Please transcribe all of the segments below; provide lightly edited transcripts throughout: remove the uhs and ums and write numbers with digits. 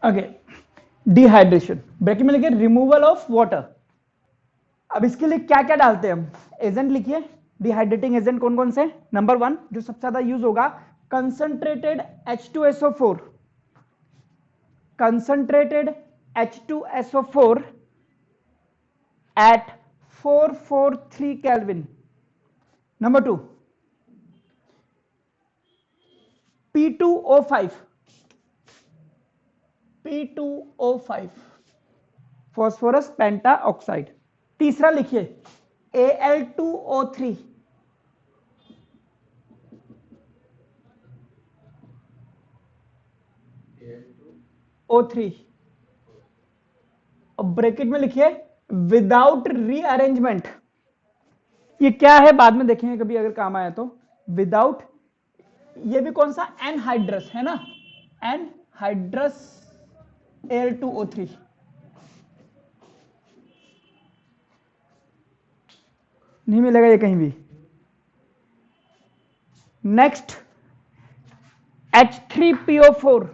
Okay, dehydration, bracket में लिखिए removal of water. अब इसके लिए क्या क्या डालते हैं हम, एजेंट लिखिए, डिहाइड्रेटिंग एजेंट कौन कौन से। नंबर 1 जो सबसे ज्यादा यूज होगा, concentrated H2SO4, concentrated H2SO4 at 443 Kelvin. Number 2, P2O5, P2O5, phosphorus penta oxide. तीसरा लिखिए Al2O3, O3, और ब्रैकेट में लिखिए विदाउट रीअरेंजमेंट। ये क्या है बाद में देखेंगे कभी अगर काम आया तो। विदाउट, ये भी कौन सा, एनहाइड्रस है ना, एनहाइड्रस Al2O3। नहीं मिलेगा ये कहीं भी। नेक्स्ट H3PO4,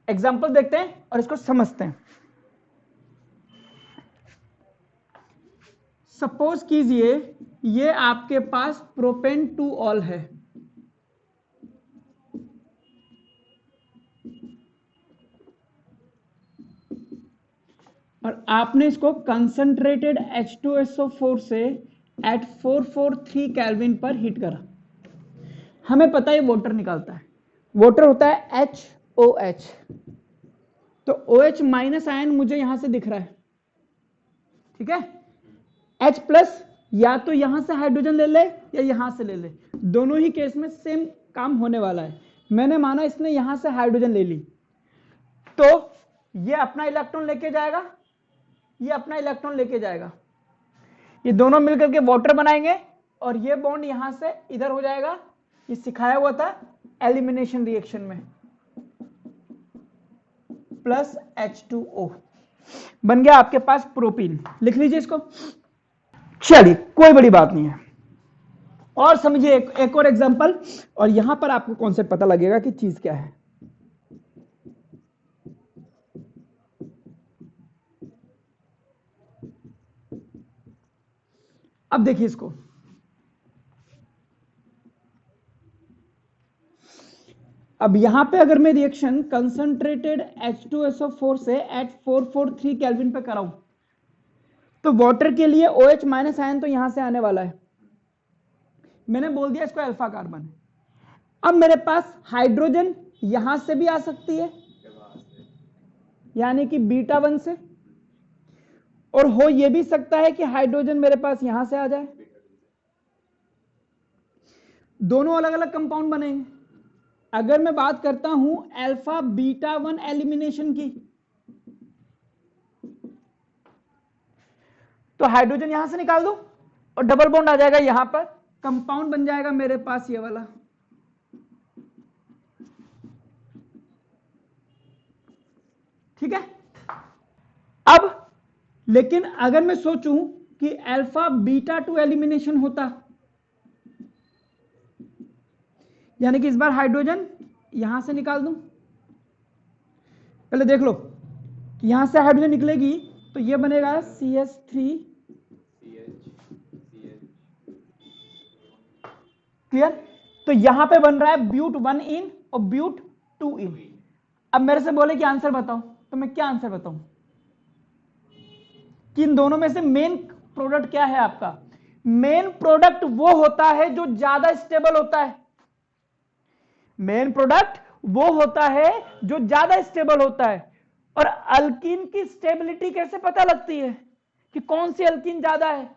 एग्जाम्पल देखते हैं और इसको समझते हैं। सपोज कीजिए ये आपके पास प्रोपेन 2 ऑल है, और आपने इसको कंसंट्रेटेड H2SO4 से एट 443 केल्विन पर हीट करा। हमें पता है वाटर निकालता है, वाटर होता है HOH, तो OH माइनस आयन मुझे यहां से दिख रहा है, ठीक है। H प्लस या तो यहां से हाइड्रोजन ले ले या यहां से ले ले, दोनों ही केस में सेम काम होने वाला है। मैंने माना इसने यहां से हाइड्रोजन ले ली, तो ये अपना इलेक्ट्रॉन लेके जाएगा, ये अपना इलेक्ट्रॉन लेके जाएगा, ये दोनों मिलकर के वाटर बनाएंगे, और ये बॉन्ड यहां से इधर हो जाएगा। ये सिखाया हुआ था एलिमिनेशन रिएक्शन में, प्लस H2O बन गया आपके पास प्रोपीन। लिख लीजिए इसको। चलिए कोई बड़ी बात नहीं है, और समझिए एक और एग्जांपल, और यहां पर आपको कॉन्सेप्ट पता लगेगा कि चीज क्या है। अब देखिए इसको, अब यहां पे अगर मैं रिएक्शन कंसंट्रेटेड H2SO4 से एट 443 केल्विन पे कराऊं, तो वाटर के लिए OH माइनस आयन तो यहां से आने वाला है, मैंने बोल दिया इसको अल्फा कार्बन है। अब मेरे पास हाइड्रोजन यहां से भी आ सकती है, यानी कि बीटा 1 से, और हो यह भी सकता है कि हाइड्रोजन मेरे पास यहां से आ जाए, दोनों अलग अलग कंपाउंड बनेंगे। अगर मैं बात करता हूं अल्फा बीटा 1 एलिमिनेशन की, तो हाइड्रोजन यहां से निकाल दो और डबल बॉन्ड आ जाएगा यहां पर, कंपाउंड बन जाएगा मेरे पास ये वाला। ठीक है। अब लेकिन अगर मैं सोचूं कि अल्फा बीटा 2 एलिमिनेशन होता, यानी कि इस बार हाइड्रोजन यहां से निकाल दूं, पहले देख लो कि यहां से हाइड्रोजन निकलेगी तो ये बनेगा CH3, क्लियर। तो यहां पे बन रहा है ब्यूट 1 इन और ब्यूट 2 इन। अब मेरे से बोले कि आंसर बताओ, तो मैं क्या आंसर बताऊं कि इन दोनों में से मेन प्रोडक्ट क्या है आपका। मेन प्रोडक्ट वो होता है जो ज्यादा स्टेबल होता है, मेन प्रोडक्ट वो होता है जो ज्यादा स्टेबल होता है। और अल्कीन की स्टेबिलिटी कैसे पता लगती है कि कौन सी अल्कीन ज्यादा है,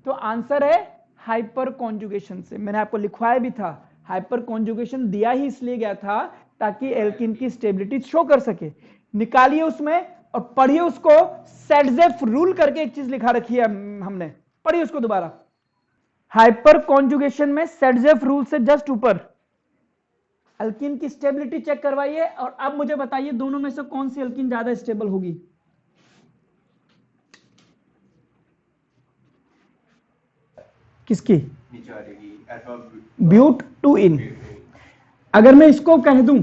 तो आंसर है हाइपर कॉन्जुगेशन से। मैंने आपको लिखवाया भी था, हाइपर कॉन्जुगेशन दिया ही इसलिए गया था ताकि एल्कीन की स्टेबिलिटी शो कर सके। निकालिए उसमें और पढ़िए उसको, सेडजेफ रूल करके एक चीज लिखा रखी है हमने, पढ़िए उसको दोबारा। हाइपर कॉन्जुगेशन में सेडजेफ रूल से जस्ट ऊपर अल्कीन की स्टेबिलिटी चेक करवाइए, और अब मुझे बताइए दोनों में से कौन सी अल्कीन ज्यादा स्टेबल होगी। किसकी, ब्यूट 2 इन, अगर मैं इसको कह दूं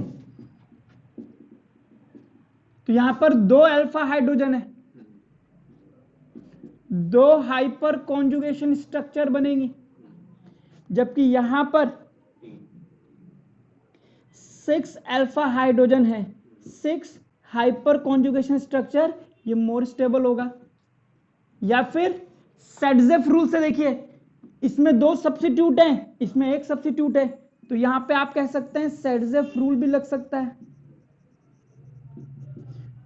तो यहां पर 2 अल्फा हाइड्रोजन है, 2 हाइपर कॉन्जुगेशन स्ट्रक्चर बनेंगी, जबकि यहां पर 6 अल्फा हाइड्रोजन है, 6 हाइपर कॉन्जुगेशन स्ट्रक्चर, ये मोर स्टेबल होगा। या फिर सेडजेफ रूल से देखिए, इसमें 2 सब्स्टिट्यूट हैं, इसमें 1 सब्स्टिट्यूट है, तो यहां पे आप कह सकते हैं सेडजेफ रूल भी लग सकता है।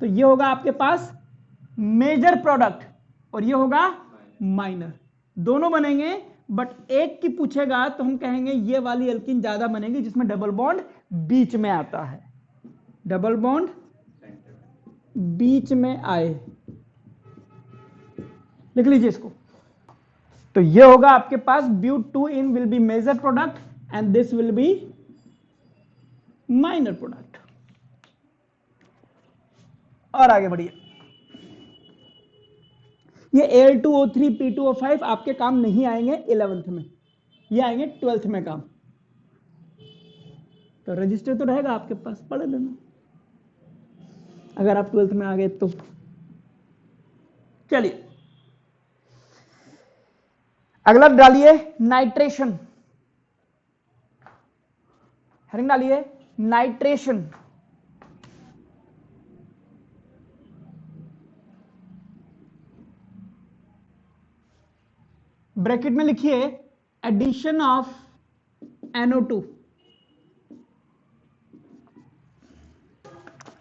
तो ये होगा आपके पास मेजर प्रोडक्ट और ये होगा माइनर, दोनों बनेंगे, बट एक की पूछेगा तो हम कहेंगे ये वाली एल्कीन ज्यादा बनेगी जिसमें डबल बॉन्ड बीच में आता है, डबल बॉन्ड बीच में आए, लिख लीजिए इसको। तो ये होगा आपके पास but 2 ene will be major product and this will be minor product. और आगे बढ़िए, ये Al2O3 P2O5 आपके काम नहीं आएंगे 11th में, ये आएंगे 12th में काम। तो रजिस्टर तो रहेगा आपके पास, पढ़ लेना अगर आप 12th में आ गए तो। चलिए अगला डालिए नाइट्रेशन, हेडिंग डालिए नाइट्रेशन। ब्रैकेट में लिखिए एडिशन ऑफ NO2।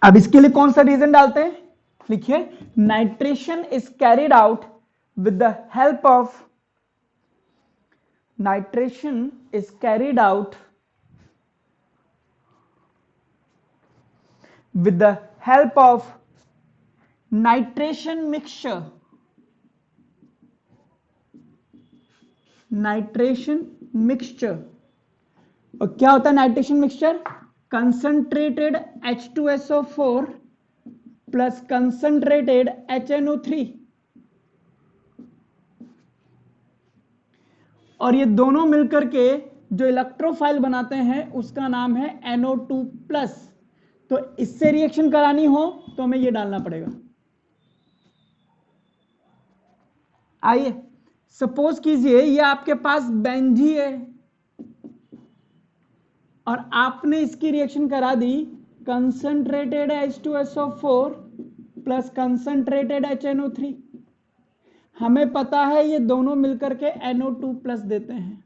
अब इसके लिए कौन सा रीजन डालते हैं, लिखिए nitration is carried out with the help of, nitration is carried out with the help of nitration mixture, nitration mixture. और क्या होता है nitration mixture, concentrated H2SO4 plus concentrated HNO3, और ये दोनों मिलकर के जो इलेक्ट्रोफाइल बनाते हैं उसका नाम है NO2+। तो इससे रिएक्शन करानी हो तो हमें ये डालना पड़ेगा। आइए सपोज कीजिए ये आपके पास बेंजी है और आपने इसकी रिएक्शन करा दी concentrated H2SO4 plus concentrated HNO3। हमें पता है ये दोनों मिलकर के NO2+ देते हैं।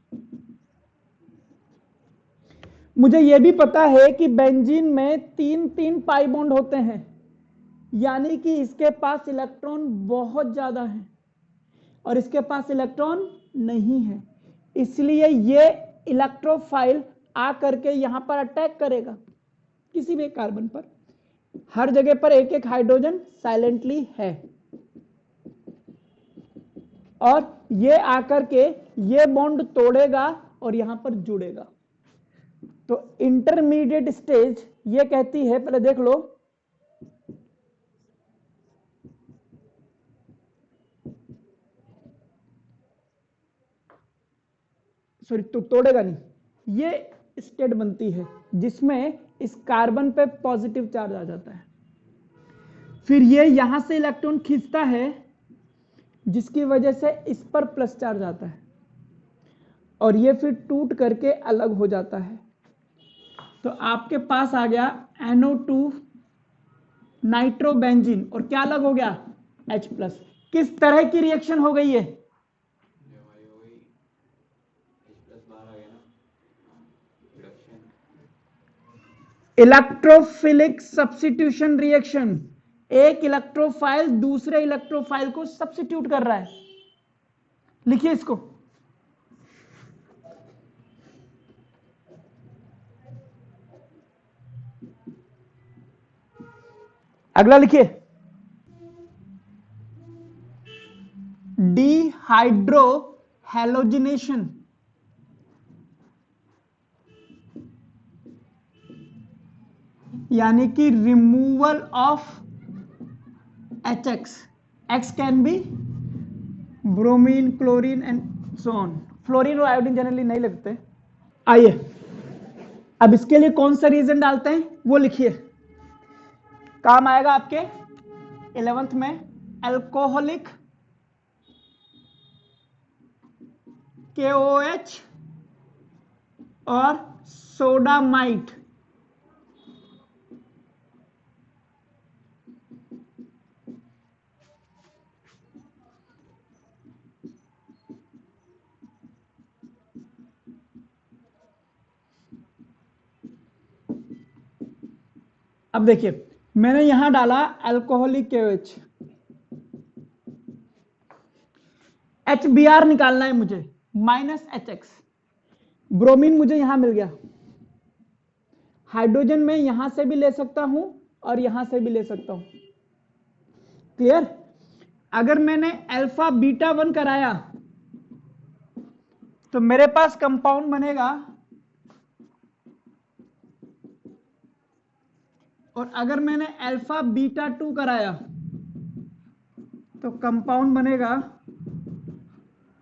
मुझे यह भी पता है कि बेंजीन में 3 पाई बॉन्ड होते हैं, यानी कि इसके पास इलेक्ट्रॉन बहुत ज्यादा है और इसके पास इलेक्ट्रॉन नहीं है, इसलिए ये इलेक्ट्रोफाइल आकर के यहां पर अटैक करेगा किसी भी कार्बन पर। हर जगह पर एक एक हाइड्रोजन साइलेंटली है और ये आकर के ये बॉन्ड तोड़ेगा और यहां पर जुड़ेगा। तो इंटरमीडिएट स्टेज ये कहती है, पहले देख लो, सॉरी तो तोड़ेगा नहीं, ये स्टेट बनती है जिसमें इस कार्बन पे पॉजिटिव चार्ज आ जाता है, फिर ये यहां से इलेक्ट्रॉन खींचता है जिसकी वजह से इस पर प्लस चार्ज आता है और ये फिर टूट करके अलग हो जाता है। तो आपके पास आ गया NO2 नाइट्रोबेंजीन और क्या अलग हो गया H+। किस तरह की रिएक्शन हो गई है, इलेक्ट्रोफिलिक सब्स्टिट्यूशन रिएक्शन। एक इलेक्ट्रोफाइल दूसरे इलेक्ट्रोफाइल को सब्स्टिट्यूट कर रहा है, लिखिए इसको। अगला लिखिए डिहाइड्रो हैलोजिनेशन, यानी कि removal of HX। X can be bromine, chlorine and so on. Fluorine और आयोडीन जनरली नहीं लगते। आइए अब इसके लिए कौन सा रीजन डालते हैं वो लिखिए, काम आएगा आपके 11th में। अल्कोहलिक KOH और सोडामाइट। अब देखिए मैंने यहां डाला अल्कोहलिक KOH, HBr निकालना है मुझे, -HX। ब्रोमीन मुझे यहां मिल गया। हाइड्रोजन में यहां से भी ले सकता हूं और यहां से भी ले सकता हूं। क्लियर? अगर मैंने अल्फा बीटा 1 कराया तो मेरे पास कंपाउंड बनेगा, और अगर मैंने अल्फा बीटा 2 कराया तो कंपाउंड बनेगा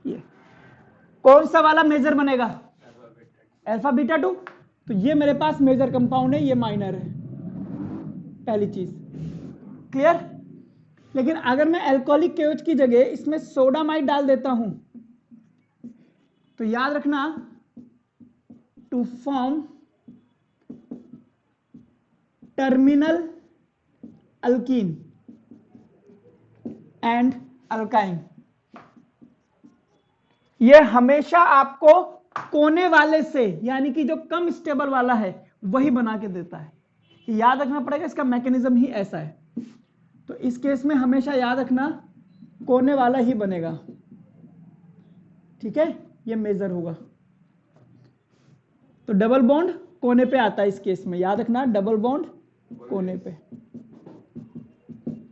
ये। कौन सा वाला मेजर बनेगा? Alpha beta 2। तो ये मेरे पास मेजर कंपाउंड है, ये माइनर है, पहली चीज। क्लियर? लेकिन अगर मैं अल्कोहलिक KOH की जगह इसमें सोडामाइड डाल देता हूं तो याद रखना, to form terminal alkene and alkyne, ये हमेशा आपको कोने वाले से, यानी कि जो कम स्टेबल वाला है वही बना के देता है। याद रखना पड़ेगा, इसका मैकेनिज्म ही ऐसा है। तो इस केस में हमेशा याद रखना कोने वाला ही बनेगा। ठीक है, ये मेजर होगा। तो डबल बॉन्ड कोने पे आता है इस केस में, याद रखना डबल बॉन्ड कोने पे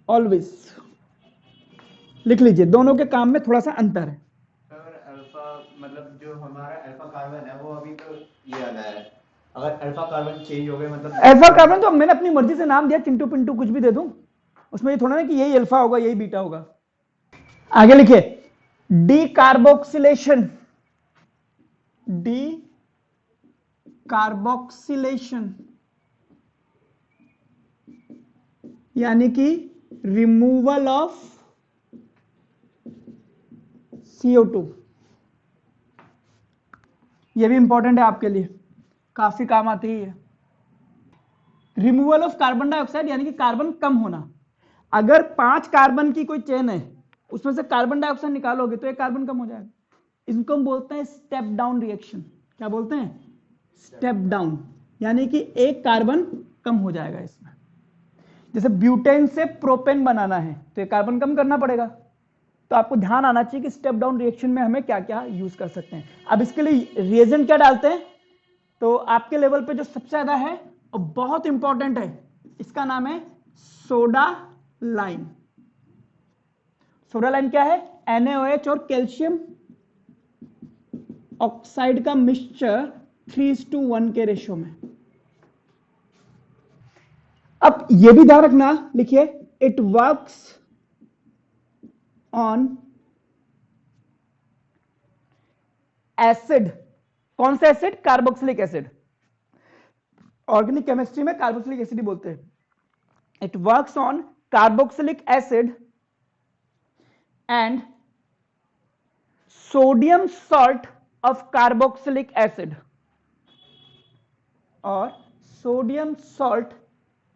ऑलवेज। लिख लीजिए, दोनों के काम में थोड़ा सा अंतर है। अल्फा मतलब जो हमारा अल्फा कार्बन है वो अभी तो ये आना है, अगर अल्फा कार्बन चेंज हो गए मतलब अल्फा कार्बन तो मैंने अपनी मर्जी से नाम दिया, चिंटू पिंटू कुछ भी दे दूं, उसमें ये थोड़ा ना कि यही अल्फा होगा यही बीटा होगा। आगे लिखिए, डी कार्बोक्सिलेशन, डी कार्बोक्सिलेशन यानी कि रिमूवल ऑफ CO2। यह भी इंपॉर्टेंट है आपके लिए, काफी काम आती है। रिमूवल ऑफ कार्बन डाइऑक्साइड यानी कि कार्बन कम होना। अगर 5 कार्बन की कोई चेन है, उसमें से कार्बन डाइऑक्साइड निकालोगे तो एक कार्बन कम हो जाएगा। इसको हम बोलते हैं स्टेप डाउन रिएक्शन। क्या बोलते हैं? स्टेप डाउन, यानी कि एक कार्बन कम हो जाएगा इसमें। जैसे ब्यूटेन से प्रोपेन बनाना है तो एक कार्बन कम करना पड़ेगा। तो आपको ध्यान आना चाहिए कि स्टेप डाउन रिएक्शन में हमें क्या क्या यूज कर सकते हैं। अब इसके लिए रिएजेंट क्या डालते हैं, तो आपके लेवल पे जो सबसे ज्यादा है और बहुत इंपॉर्टेंट है, इसका नाम है सोडा लाइम। सोडा लाइम क्या है? NaOH और कैल्शियम ऑक्साइड का मिक्सचर 3:1 के रेशियो में। अब यह भी ध्यान रखना, लिखिए, इट वर्क्स ऑन एसिड। कौन सा acid? Carboxylic acid. Organic chemistry में कार्बोक्सिलिक एसिड ही बोलते हैं। It works on carboxylic acid and sodium salt of carboxylic acid, और sodium salt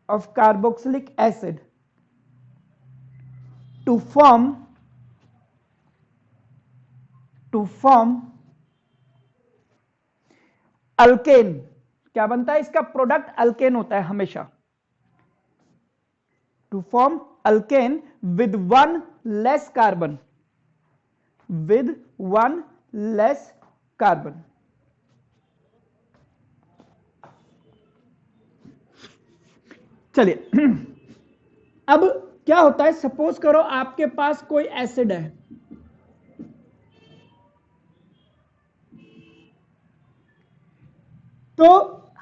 of carboxylic acid to form alkane. क्या बनता है इसका प्रोडक्ट? अल्केन होता है हमेशा। To form alkane with 1 less carbon, with 1 less carbon. चलिए, अब क्या होता है, सपोज करो आपके पास कोई एसिड है, तो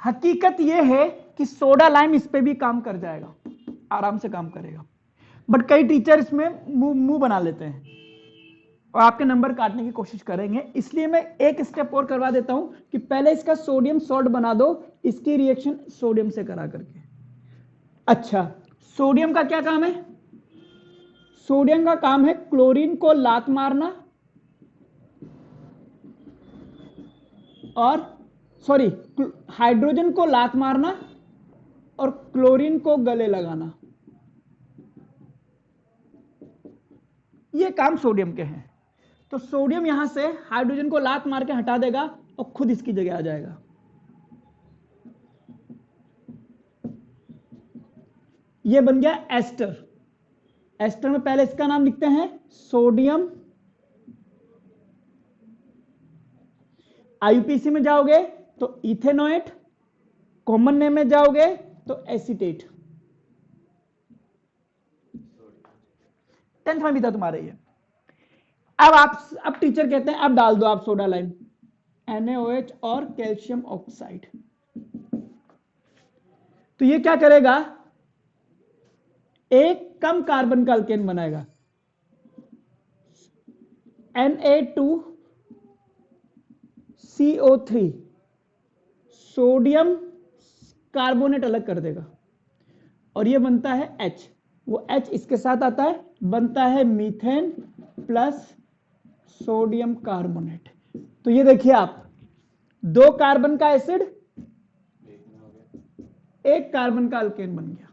हकीकत यह है कि सोडा लाइम इस पे भी काम कर जाएगा, आराम से काम करेगा। बट कई टीचर इसमें मुंह बना लेते हैं और आपके नंबर काटने की कोशिश करेंगे। इसलिए मैं एक स्टेप और करवा देता हूं कि पहले इसका सोडियम सॉल्ट बना दो, इसकी रिएक्शन सोडियम से करा करके। अच्छा, सोडियम का क्या काम है? सोडियम का काम है क्लोरीन को लात मारना और सॉरी हाइड्रोजन को लात मारना और क्लोरीन को गले लगाना। ये काम सोडियम के हैं। तो सोडियम यहां से हाइड्रोजन को लात मार के हटा देगा और खुद इसकी जगह आ जाएगा। ये बन गया एस्टर। एस्टर में पहले इसका नाम लिखते हैं सोडियम, आईयूपीएसी में जाओगे तो इथेनोएट, कॉमन नेम में जाओगे तो एसीटेट। 10th में भी था तुम्हारे ये। अब टीचर कहते हैं अब डाल दो आप सोडा लाइम, NaOH और कैल्शियम ऑक्साइड। तो ये क्या करेगा? एक कम कार्बन का अल्केन बनाएगा, Na2CO3, सोडियम कार्बोनेट अलग कर देगा और ये बनता है H। वो H इसके साथ आता है, बनता है मीथेन प्लस सोडियम कार्बोनेट। तो ये देखिए आप, 2 कार्बन का एसिड, 1 कार्बन का अल्केन बन गया।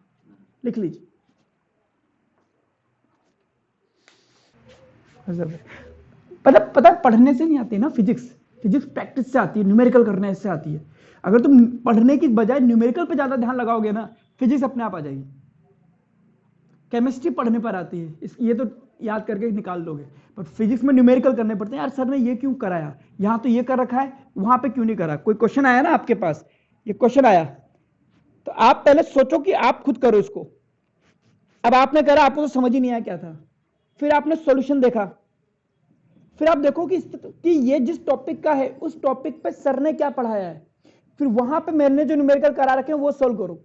लिख लीजिए। पता पढ़ने से नहीं आती ना फिजिक्स प्रैक्टिस से आती है, न्यूमेरिकल करने से आती है। अगर तुम पढ़ने की बजाय न्यूमेरिकल पे ज्यादा ध्यान लगाओगे ना, फिजिक्स अपने आप आ जाएगी। केमिस्ट्री पढ़ने पर आती है, ये तो याद करके निकाल दोगे, पर फिजिक्स में न्यूमेरिकल करने पड़ते हैं। यार सर ने ये क्यों कराया, यहां तो ये कर रखा है, वहां पे क्यों नहीं करा? कोई क्वेश्चन आया ना आपके पास, ये क्वेश्चन आया तो आप पहले सोचो कि आप खुद करो इसको। अब आपने करा, आपको तो समझ ही नहीं आया क्या था, फिर आपने सॉल्यूशन देखा, फिर आप देखो कि ये जिस टॉपिक का है उस टॉपिक पे सर ने क्या पढ़ाया है, फिर वहां पे मैंने जो न्यूमेरिकल करा रखे हैं वो सॉल्व करो।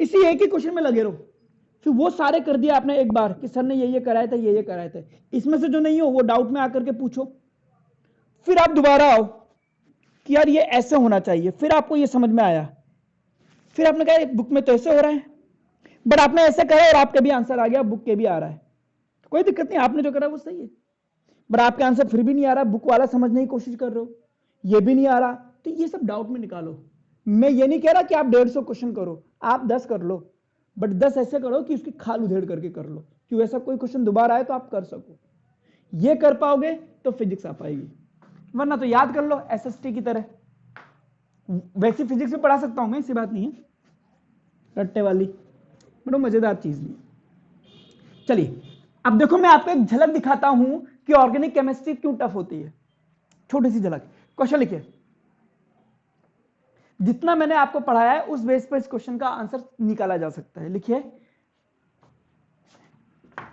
इसी एक ही क्वेश्चन में लगे रहो, फिर वो सारे कर दिया आपने एक बार कि सर ने ये कराया था, ये कराया था। इसमें से जो नहीं हो वो डाउट में आकर के पूछो, फिर आप दोबारा आओ कि यार ये ऐसे होना चाहिए, फिर आपको ये समझ में आया, फिर आपने कहा बुक में तो ऐसे हो रहा है, बट आपने ऐसे करा और आपके भी आंसर आ गया, बुक के भी आ रहा है, कोई दिक्कत नहीं, आपने जो करा वो सही है। बट आपके आंसर फिर भी नहीं आ रहा, बुक वाला समझने की कोशिश कर रहे हो, ये भी नहीं आ रहा, तो ये सब डाउट में निकालो। मैं ये नहीं कह रहा कि आप 150 क्वेश्चन करो, आप 10 कर लो, बट 10 ऐसे करो कि उसकी खाल उधेड़ करके कर लो, कि ऐसा कोई क्वेश्चन दोबारा आए तो आप कर सको। ये कर पाओगे तो फिजिक्स आ पाएगी, वरना तो याद कर लो एसएसटी की तरह। वैसी फिजिक्स में पढ़ा सकता हूं मैं, ऐसी बात नहीं है, रट्टे वाली बड़ा मजेदार चीज नहीं। चलिए अब देखो, मैं आपको एक झलक दिखाता हूं कि ऑर्गेनिक केमिस्ट्री क्यों टफ होती है। छोटी सी झलक, क्वेश्चन लिखिए। जितना मैंने आपको पढ़ाया है उस बेस पर इस क्वेश्चन का आंसर निकाला जा सकता है। लिखिए,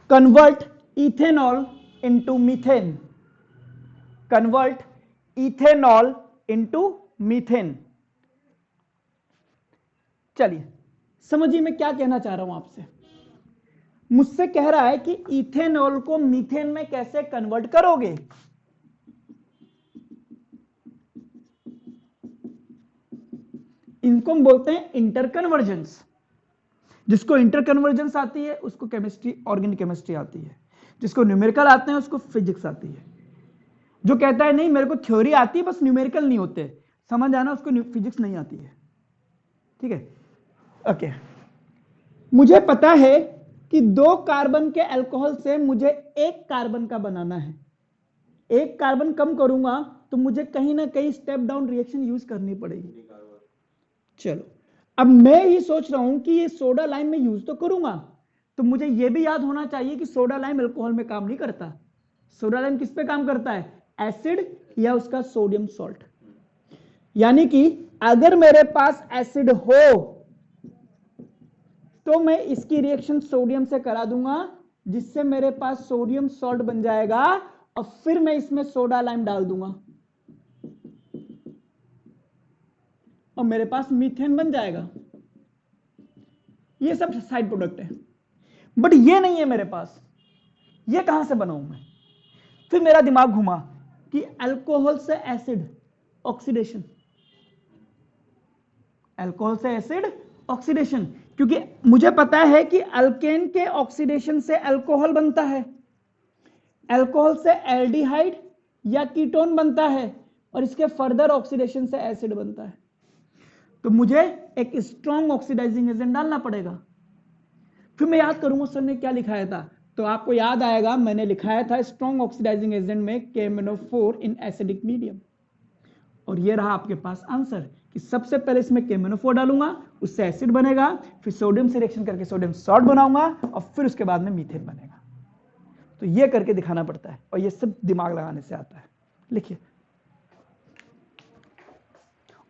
convert ethanol into methane, convert ethanol into methane. चलिए समझिए मैं क्या कहना चाह रहा हूं आपसे। मुझसे कह रहा है कि इथेनॉल को मीथेन में कैसे कन्वर्ट करोगे। इनको हम बोलते हैं इंटरकन्वर्जेंस। जिसको इंटरकन्वर्जेंस आती है उसको केमिस्ट्री, ऑर्गेनिक केमिस्ट्री आती है। जिसको न्यूमेरिकल आते हैं उसको फिजिक्स आती है। जो कहता है नहीं मेरे को थ्योरी आती है बस न्यूमेरिकल नहीं होते, समझ आना, उसको फिजिक्स नहीं आती है। ठीक है, ओके। मुझे पता है कि 2 कार्बन के अल्कोहल से मुझे 1 कार्बन का बनाना है। 1 कार्बन कम करूंगा तो मुझे कहीं ना कहीं स्टेप डाउन रिएक्शन यूज करनी पड़ेगी। चलो अब मैं ही सोच रहा हूं कि ये सोडा लाइम में यूज तो करूंगा, तो मुझे यह भी याद होना चाहिए कि सोडा लाइम अल्कोहल में काम नहीं करता। सोडा लाइम किस पे काम करता है? एसिड या उसका सोडियम सॉल्ट। यानी कि अगर मेरे पास एसिड हो तो मैं इसकी रिएक्शन सोडियम से करा दूंगा, जिससे मेरे पास सोडियम सॉल्ट बन जाएगा, और फिर मैं इसमें सोडा लाइम डाल दूंगा और मेरे पास मीथेन बन जाएगा। ये सब साइड प्रोडक्ट है, बट ये नहीं है मेरे पास। ये कहां से बनाऊं मैं? फिर मेरा दिमाग घुमा कि अल्कोहल से एसिड, ऑक्सीडेशन। अल्कोहल से एसिड ऑक्सीडेशन, क्योंकि मुझे पता है कि अल्केन के ऑक्सीडेशन से अल्कोहल बनता है, अल्कोहल से एल्डिहाइड या कीटोन बनता है, और इसके फर्दर ऑक्सीडेशन से एसिड बनता है। तो मुझे एक स्ट्रॉन्ग ऑक्सीडाइजिंग एजेंट डालना पड़ेगा। फिर मैं याद करूंगा सर ने क्या लिखाया था, तो आपको याद आएगा मैंने लिखाया था स्ट्रॉन्ग ऑक्सीडाइजिंग एजेंट में KMnO4 इन एसिडिक मीडियम, और ये रहा आपके पास आंसर कि सबसे पहले इसमें KMnO4 डालूंगा, उससे एसिड बनेगा, फिर सोडियम से रिएक्शन करके सोडियम सॉल्ट बनाऊंगा, और फिर उसके बाद में मीथेन बनेगा। तो ये करके दिखाना पड़ता है, और ये सब दिमाग लगाने से आता है। लिखिए,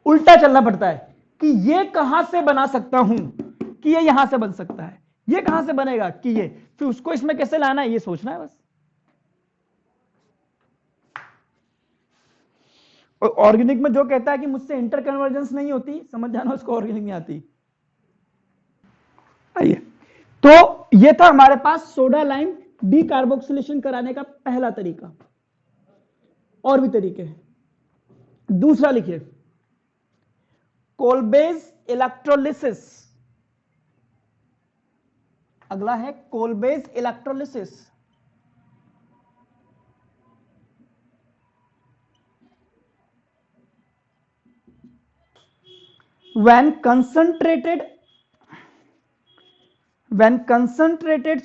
उल्टा चलना पड़ता है कि ये कहां से बना सकता हूं कि ये यहां से बन सकता है, ये कहां से बनेगा कि ये, फिर उसको इसमें कैसे लाना है ये सोचना है बस। और ऑर्गेनिक में जो कहता है कि मुझसे इंटर कन्वर्जेंस नहीं होती, समझ जाना उसको ऑर्गेनिक नहीं आती। आइए, तो ये था हमारे पास सोडा लाइम डीकार्बोक्सिलेशन कराने का पहला तरीका। और भी तरीके हैं। दूसरा लिखिए, कोलबेज इलेक्ट्रोलिसिस। अगला है कोलबेज electrolysis. when concentrated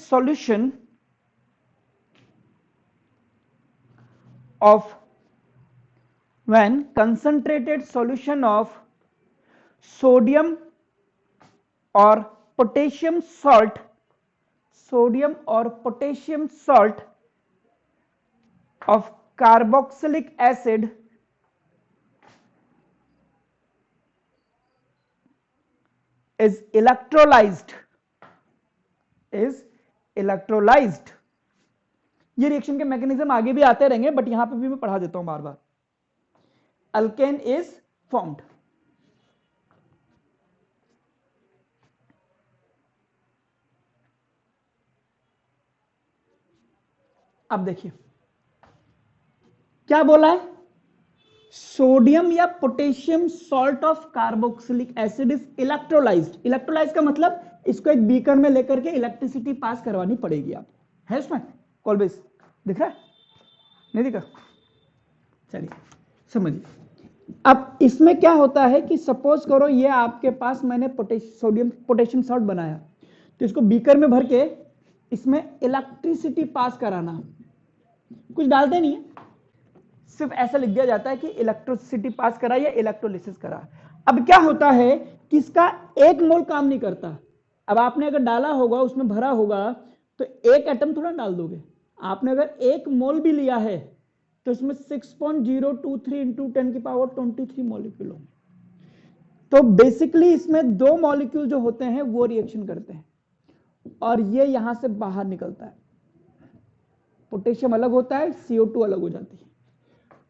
solution of sodium or potassium salt of carboxylic acid is electrolyzed, ये रिएक्शन के मैकेनिज्म आगे भी आते रहेंगे, बट यहां पे भी मैं पढ़ा देता हूं बार बार। Alkane is formed. अब देखिए क्या बोला है, सोडियम या potassium salt of carboxylic acid is electrolysed. Electrolyse का मतलब इसको एक बीकर में लेकर के इलेक्ट्रिसिटी पास करवानी पड़ेगी आपको। है इसमें कोलबेज दिख रहा है, नहीं दिखा? चलिए समझिए। अब इसमें क्या होता है कि सपोज करो ये आपके पास मैंने पोटेशियम सॉल्ट बनाया, तो इसको बीकर में भर के इसमें इलेक्ट्रिसिटी पास कराना, कुछ डालते नहीं है, सिर्फ ऐसा लिख दिया जाता है कि इलेक्ट्रिसिटी पास करा या इलेक्ट्रोलिसिस करा। अब क्या होता है कि इसका एक मोल काम नहीं करता। अब आपने अगर डाला होगा, उसमें भरा होगा, तो एक एटम थोड़ा डाल दोगे। आपने अगर एक मोल भी लिया है तो इसमें 6.023 इंटू 10 की पावर 23 मॉलिक्यूल होंगे। तो बेसिकली इसमें दो मॉलिक्यूल जो होते हैं वो रिएक्शन करते हैं, और ये यहां से बाहर निकलता है। पोटेशियम अलग होता है, CO2 अलग हो जाती है।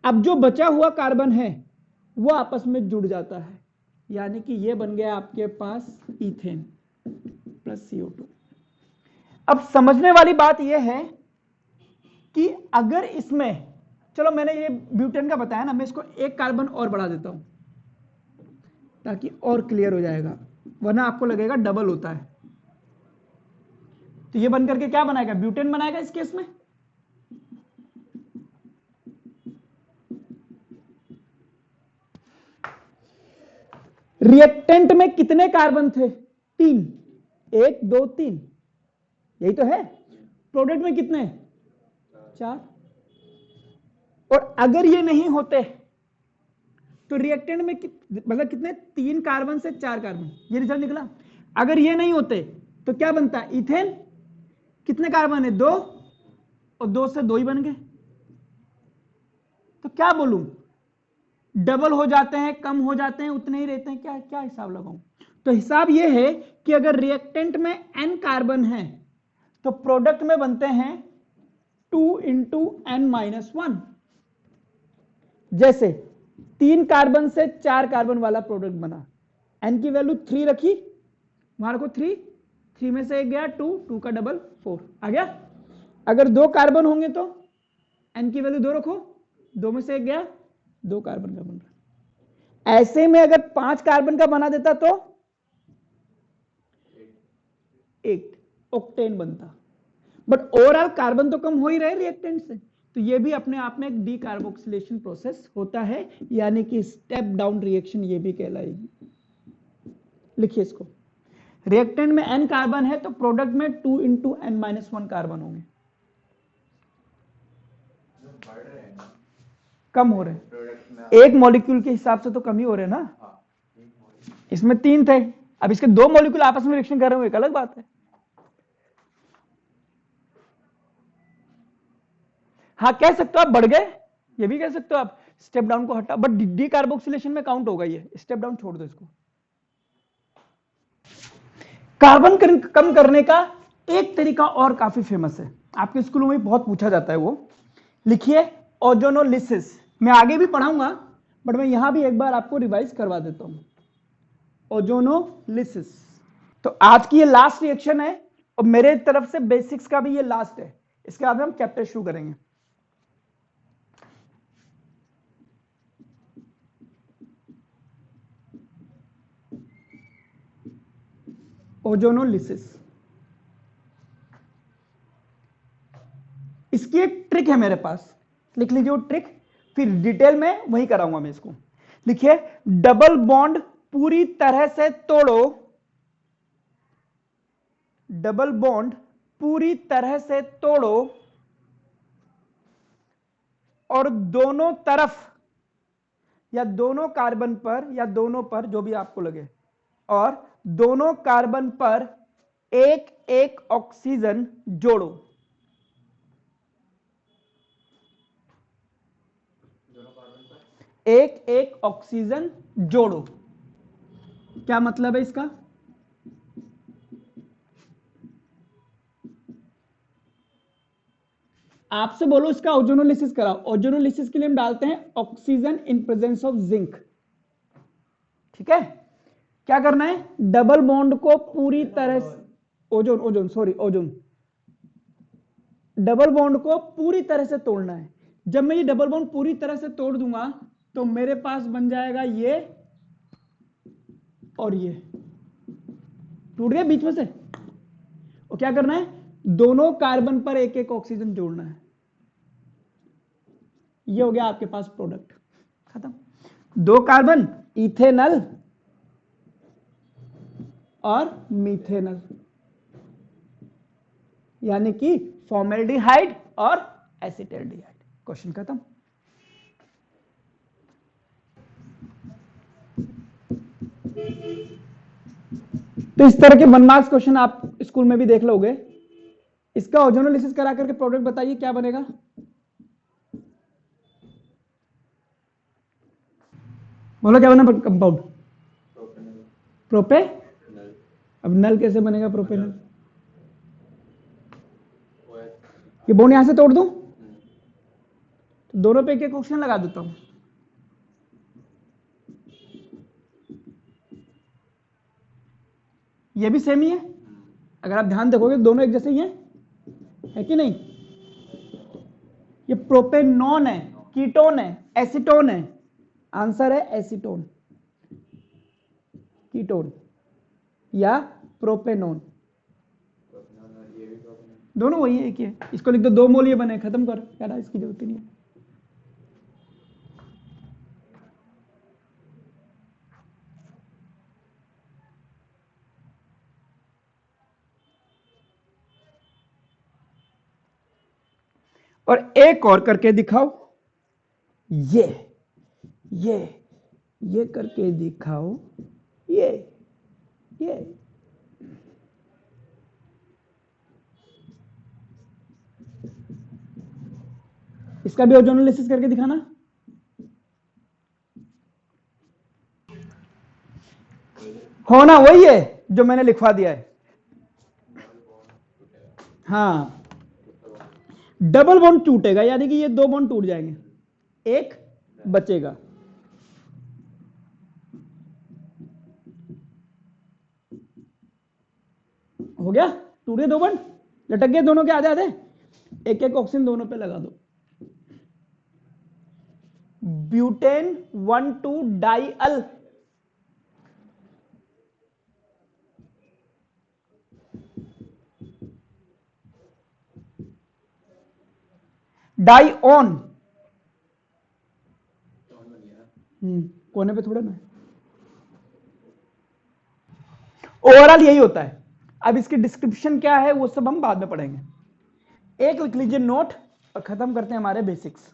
अब जो बचा हुआ कार्बन है वो आपस में जुड़ जाता है, यानी कि ये बन गया आपके पास इथेन प्लस CO2। अब समझने वाली बात यह है कि अगर इसमें, चलो मैंने ये ब्यूटेन का बताया ना, मैं इसको एक कार्बन और बढ़ा देता हूं ताकि और क्लियर हो जाएगा, वरना आपको लगेगा डबल होता है। तो ये बन करके क्या बनाएगा, ब्यूटेन बनाएगा इस केस में। रिएक्टेंट में कितने कार्बन थे, 3, 1 2 3, यही तो है। प्रोडक्ट में कितने, 4। और अगर ये नहीं होते तो रिएक्टेंट में मतलब कितने, 3 कार्बन से 4 कार्बन, ये रिजल्ट निकला। अगर ये नहीं होते तो क्या बनता है, इथेन। कितने कार्बन है, 2, और 2 से 2 ही बन गए। तो क्या बोलूं, डबल हो जाते हैं, कम हो जाते हैं, उतने ही रहते हैं, क्या क्या हिसाब लगाऊं? तो हिसाब यह है कि अगर रिएक्टेंट में n कार्बन है तो प्रोडक्ट में बनते हैं 2 इंटू n-1। जैसे 3 कार्बन से 4 कार्बन वाला प्रोडक्ट बना, n की वैल्यू 3 रखी, वहां रखो 3 में से एक गया 2 का डबल 4 आ गया। अगर 2 कार्बन होंगे तो n की वैल्यू 2 रखो, 2 में से एक गया, 2 कार्बन का बन रहा। ऐसे में अगर 5 कार्बन का बना देता तो 8 ऑक्टेन बनता, बट ओवरऑल कार्बन तो कम हो ही रहे रिएक्टेंट से, तो ये भी अपने आप में एक डीकार्बोक्सिलेशन प्रोसेस होता है, यानी कि स्टेप डाउन रिएक्शन ये भी कहलाएगी। लिखिए इसको, रिएक्टेंट में n कार्बन है तो प्रोडक्ट में 2 इंटू n-1 कार्बन होंगे, कम हो रहे हैं, एक मॉलिक्यूल के हिसाब से तो कम ही हो रहे हैं ना, इसमें 3 थे, अब इसके 2 मॉलिक्यूल आपस में रिएक्शन कर रहे हो, एक अलग बात है। हाँ कह सकते हो आप बढ़ गए, ये भी कह सकते हो आप, स्टेप डाउन को हटा, बट डीकार्बोक्सिलेशन में काउंट होगा ये, स्टेप डाउन छोड़ दो इसको। कार्बन कम करने का एक तरीका और काफी फेमस है, आपके स्कूलों में बहुत पूछा जाता है, वो लिखिए ओजोनोलिसिस। मैं आगे भी पढ़ाऊंगा बट मैं यहां भी एक बार आपको रिवाइज करवा देता हूं, ओजोनोलिसिस। तो आज की ये लास्ट रिएक्शन है और मेरे तरफ से बेसिक्स का भी ये लास्ट है, इसके बाद हम चैप्टर शुरू करेंगे। ओजोनोलिसिस, इसकी एक ट्रिक है मेरे पास, लिख लीजिए वो ट्रिक, फिर डिटेल में वही कराऊंगा मैं इसको। लिखिए डबल बॉन्ड पूरी तरह से तोड़ो, डबल बॉन्ड पूरी तरह से तोड़ो और दोनों तरफ या दोनों कार्बन पर या दोनों पर जो भी आपको लगे, और दोनों कार्बन पर एक एक ऑक्सीजन जोड़ो। एक एक ऑक्सीजन जोड़ो, क्या मतलब है इसका? आपसे बोलो इसका ओजोनोलिसिस कराओ, ओजोनोलिसिस के लिए हम डालते हैं oxygen in presence of zinc, ठीक है। क्या करना है, डबल बॉन्ड को पूरी तरह से, ओजोन डबल बॉन्ड को पूरी तरह से तोड़ना है। जब मैं ये डबल बॉन्ड पूरी तरह से तोड़ दूंगा तो मेरे पास बन जाएगा ये और ये, टूट गया बीच में से, और क्या करना है, दोनों कार्बन पर एक एक ऑक्सीजन जोड़ना है। ये हो गया आपके पास प्रोडक्ट, खत्म। 2 कार्बन इथेनल और मीथेनल, यानी कि फॉर्मेल्डिहाइड और एसिटाल्डिहाइड, क्वेश्चन खत्म। तो इस तरह के 1 मार्क्स क्वेश्चन आप स्कूल में भी देख लोगे। इसका ओजोनोलिसिस करा करके प्रोडक्ट बताइए क्या बनेगा। बोलो क्या बना कंपाउंड, प्रोपे। अब नल कैसे बनेगा प्रोपेनल, ये बॉन्ड यहां से तोड़ दूं तो दोनों पे एक एक ऑक्सीजन लगा देता हूं, ये भी सेम ही है, अगर आप ध्यान देखोगे दोनों एक जैसे ही है कि नहीं। ये प्रोपेनॉन है, कीटोन है, एसीटोन है, आंसर है एसीटोन, कीटोन या प्रोपेनॉन, दोनों वही है, एक ही है। इसको लिख दो 2 मोल ये बने, खत्म कर, क्या इसकी जरूरत नहीं है। और एक और करके दिखाओ, ये करके दिखाओ, ये इसका भी ओजोनोलिसिस करके दिखाना। होना वही है जो मैंने लिखवा दिया है, हाँ डबल बॉन्ड टूटेगा, यानी कि ये 2 बॉन्ड टूट जाएंगे, एक बचेगा। हो गया, टूट गए 2 बॉन्ड, लटक गए दोनों के आधे आधे, एक एक ऑक्सीजन दोनों पे लगा दो। ब्यूटेन 1,2 डाइअल, डाइओन, कोने पे थोड़ा ना, ओवरऑल यही होता है। अब इसकी डिस्क्रिप्शन क्या है वो सब हम बाद में पढ़ेंगे। एक लिख लीजिए नोट और खत्म करते हैं हमारे बेसिक्स।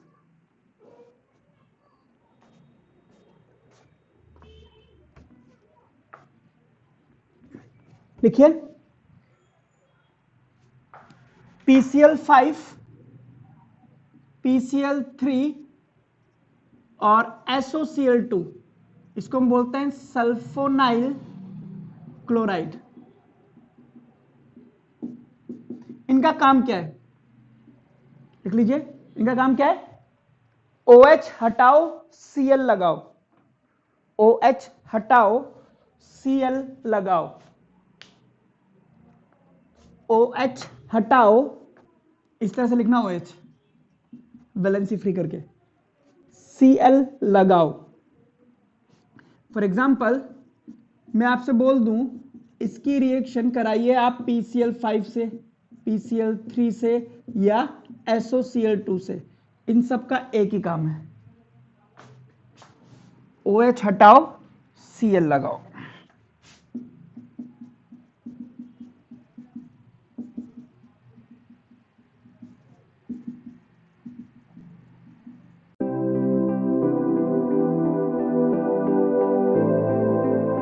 देखिए PCl5, PCl3 और SOCl2, इसको हम बोलते हैं सल्फोनाइल क्लोराइड। इनका काम क्या है, लिख लीजिए, इनका काम क्या है, OH हटाओ Cl लगाओ, OH हटाओ Cl लगाओ, OH हटाओ, इस तरह से लिखना OH वैलेंसी फ्री करके, Cl लगाओ। फॉर एग्जाम्पल मैं आपसे बोल दूं इसकी रिएक्शन कराइए आप PCl5 से, PCl3 से या SOCl2 से, इन सब का एक ही काम है, OH हटाओ Cl लगाओ।